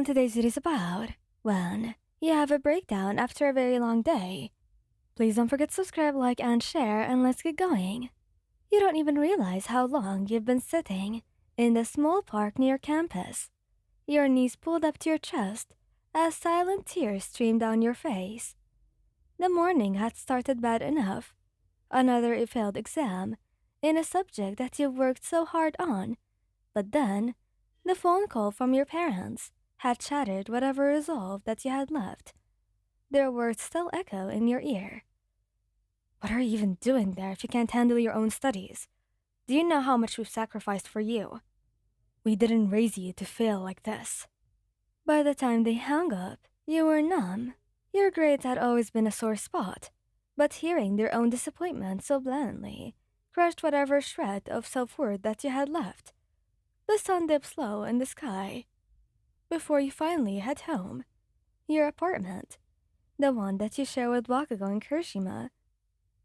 one today's video is about when you have a breakdown after a very long day. Please don't forget to subscribe, like, and share, and let's get going. You don't even realize how long you've been sitting in the small park near campus, your knees pulled up to your chest as silent tears streamed down your face. The morning had started bad enough. Another failed exam in a subject that you've worked so hard on, but then the phone call from your parents had shattered whatever resolve that you had left. Their words still echo in your ear. What are you even doing there if you can't handle your own studies? Do you know how much we've sacrificed for you? We didn't raise you to fail like this. By the time they hung up, you were numb. Your grades had always been a sore spot, but hearing their own disappointment so blandly crushed whatever shred of self-worth that you had left. The sun dips low in the sky before you finally head home. Your apartment, the one that you share with Bakugo and Kirishima,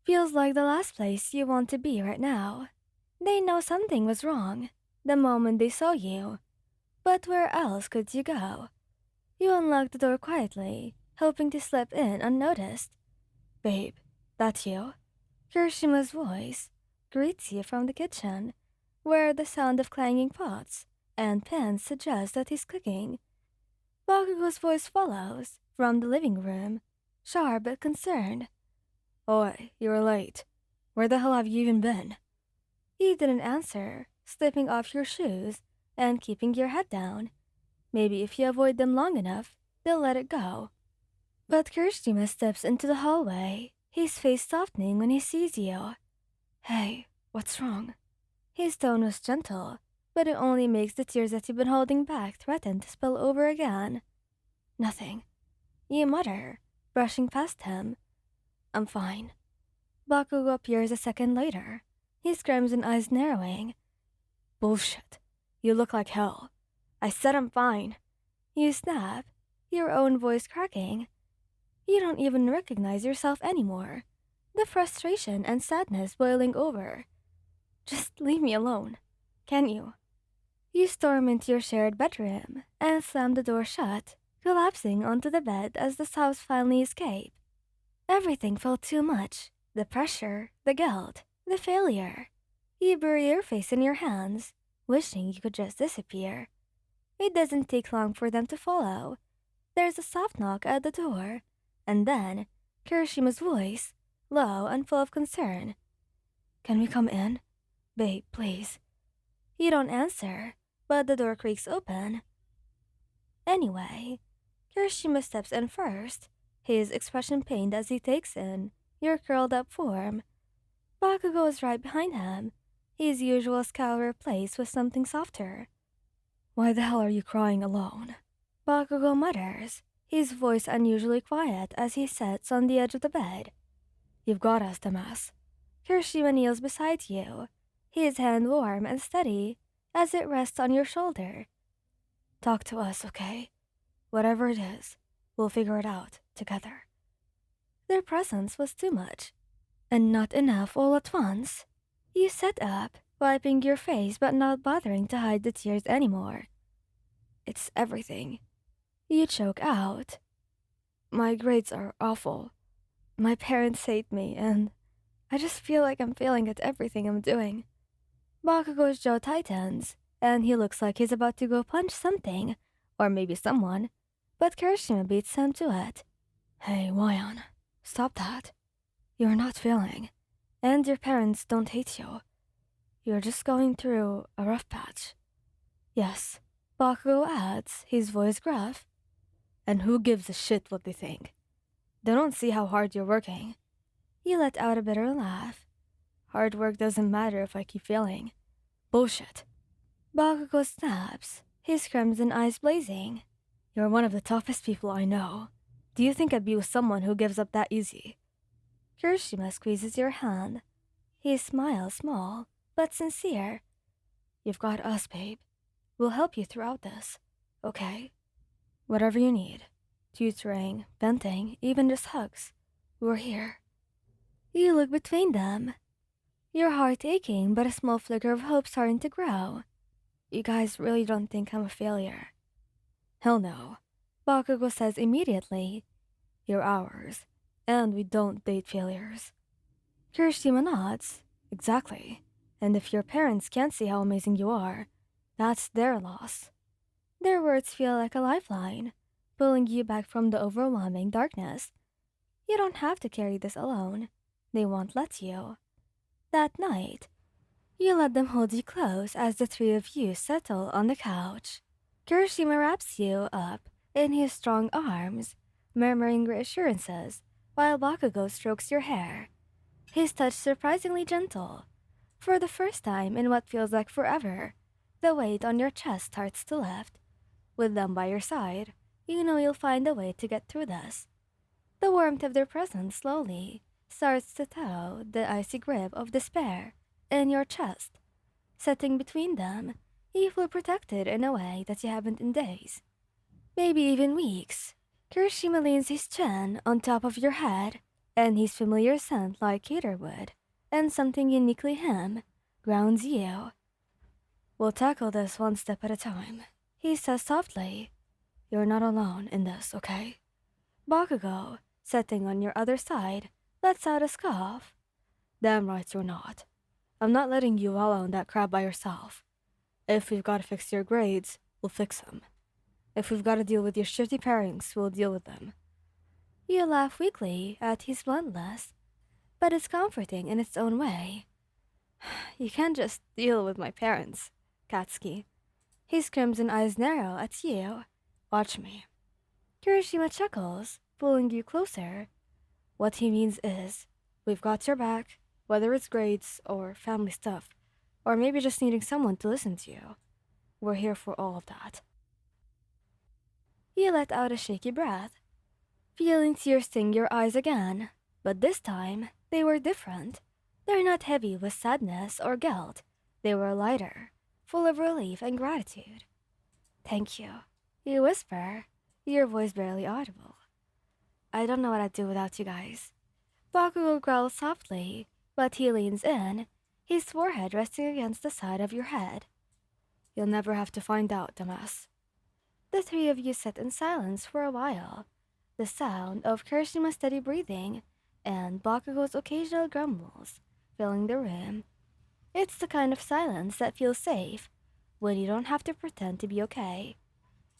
feels like the last place you want to be right now. They know something was wrong the moment they saw you, but where else could you go? You unlock the door quietly, hoping to slip in unnoticed. Babe, that's you? Kirishima's voice greets you from the kitchen, where the sound of clanging pots and pans suggests that he's cooking. Bakugo's voice follows from the living room, sharp but concerned. Oi, you're late. Where the hell have you even been? You didn't answer, slipping off your shoes and keeping your head down. Maybe if you avoid them long enough, they'll let it go. But Kirishima steps into the hallway, his face softening when he sees you. Hey, what's wrong? His tone was gentle, but it only makes the tears that you've been holding back threaten to spill over again. Nothing. You mutter, brushing past him. I'm fine. Bakugo appears a second later, his crimson eyes narrowing. Bullshit. You look like hell. I said I'm fine. You snap, your own voice cracking. You don't even recognize yourself anymore, the frustration and sadness boiling over. Just leave me alone, can you? You storm into your shared bedroom and slam the door shut, collapsing onto the bed as the sobs finally escape. Everything felt too much. The pressure, the guilt, the failure. You bury your face in your hands, wishing you could just disappear. It doesn't take long for them to follow. There's a soft knock at the door, and then Kirishima's voice, low and full of concern. Can we come in? Babe, please. You don't answer, but the door creaks open. Anyway, Kirishima steps in first, his expression pained as he takes in your curled-up form. Bakugo is right behind him, his usual scowl replaced with something softer. Why the hell are you crying alone? Bakugo mutters, his voice unusually quiet as he sits on the edge of the bed. You've got us, dumbass. Kirishima kneels beside you, his hand warm and steady as it rests on your shoulder. Talk to us, okay? Whatever it is, we'll figure it out together. Their presence was too much, and not enough all at once. You sat up, wiping your face but not bothering to hide the tears anymore. It's everything. You choke out. My grades are awful. My parents hate me, and I just feel like I'm failing at everything I'm doing. Bakugo's jaw tightens, and he looks like he's about to go punch something, or maybe someone, but Kirishima beats him to it. Hey, Wayan, stop that. You're not failing, and your parents don't hate you. You're just going through a rough patch. Yes, Bakugo adds, his voice gruff. And who gives a shit what they think? They don't see how hard you're working. You let out a bitter laugh. Hard work doesn't matter if I keep failing. Bullshit. Bakugo snaps, his crimson eyes blazing. You're one of the toughest people I know. Do you think I'd be with someone who gives up that easy? Kirishima squeezes your hand. His smile small, but sincere. You've got us, babe. We'll help you throughout this, okay? Whatever you need. Tutoring, venting, even just hugs. We're here. You look between them, your heart aching but a small flicker of hope starting to grow. You guys really don't think I'm a failure. Hell no. Bakugo says immediately, "You're ours, and we don't date failures." Kirishima nods. Exactly. And if your parents can't see how amazing you are, that's their loss. Their words feel like a lifeline, pulling you back from the overwhelming darkness. You don't have to carry this alone. They won't let you. That night, you let them hold you close as the three of you settle on the couch. Kirishima wraps you up in his strong arms, murmuring reassurances while Bakugo strokes your hair. His touch surprisingly gentle. For the first time in what feels like forever, the weight on your chest starts to lift. With them by your side, you know you'll find a way to get through this. The warmth of their presence slowly starts to thaw the icy grip of despair in your chest. Sitting between them, you feel protected in a way that you haven't in days. Maybe even weeks. Kirishima leans his chin on top of your head, and his familiar scent like cedar wood, and something uniquely him, grounds you. "We'll tackle this one step at a time," he says softly. "You're not alone in this, okay?" Bakugo, sitting on your other side, lets out a scoff. "Damn right you're not. I'm not letting you wallow in that crap by yourself. If we've got to fix your grades, we'll fix them. If we've got to deal with your shitty pairings, we'll deal with them." You laugh weakly at his bluntness, but it's comforting in its own way. "You can't just deal with my parents, Katsuki." His crimson eyes narrow at you. "Watch me." Kirishima chuckles, pulling you closer. What he means is, we've got your back, whether it's grades or family stuff, or maybe just needing someone to listen to you. We're here for all of that. You let out a shaky breath, feeling tears sting your eyes again, but this time they were different. They're not heavy with sadness or guilt. They were lighter, full of relief and gratitude. "Thank you," you whisper, your voice barely audible. "I don't know what I'd do without you guys." Bakugo growls softly, but he leans in, his forehead resting against the side of your head. "You'll never have to find out, dumbass." The three of you sit in silence for a while, the sound of Kirishima's steady breathing and Bakugo's occasional grumbles filling the room. It's the kind of silence that feels safe, when you don't have to pretend to be okay.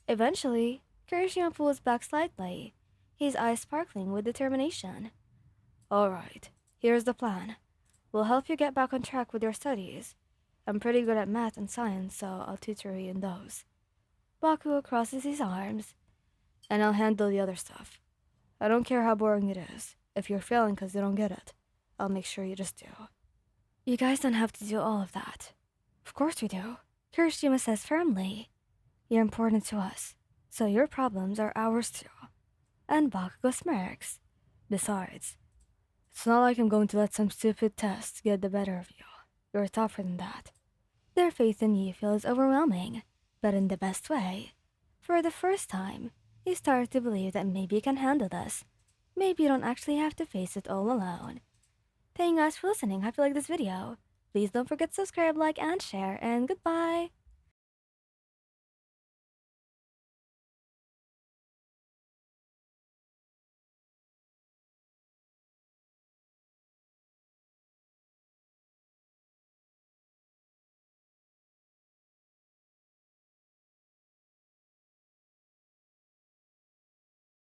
Eventually, Kirishima pulls back slightly, his eyes sparkling with determination. "All right, here's the plan. We'll help you get back on track with your studies. I'm pretty good at math and science, so I'll tutor you in those." Bakugo crosses his arms. "And I'll handle the other stuff. I don't care how boring it is. If you're failing because you don't get it, I'll make sure you just do." "You guys don't have to do all of that." "Of course we do," Kirishima says firmly. "You're important to us, so your problems are ours too." And Bakugo smirks. "Besides, it's not like I'm going to let some stupid test get the better of you. You're tougher than that." Their faith in you feels overwhelming, but in the best way. For the first time, you start to believe that maybe you can handle this. Maybe you don't actually have to face it all alone. Thank you guys for listening. Hope you like this video. Please don't forget to subscribe, like, and share, and goodbye!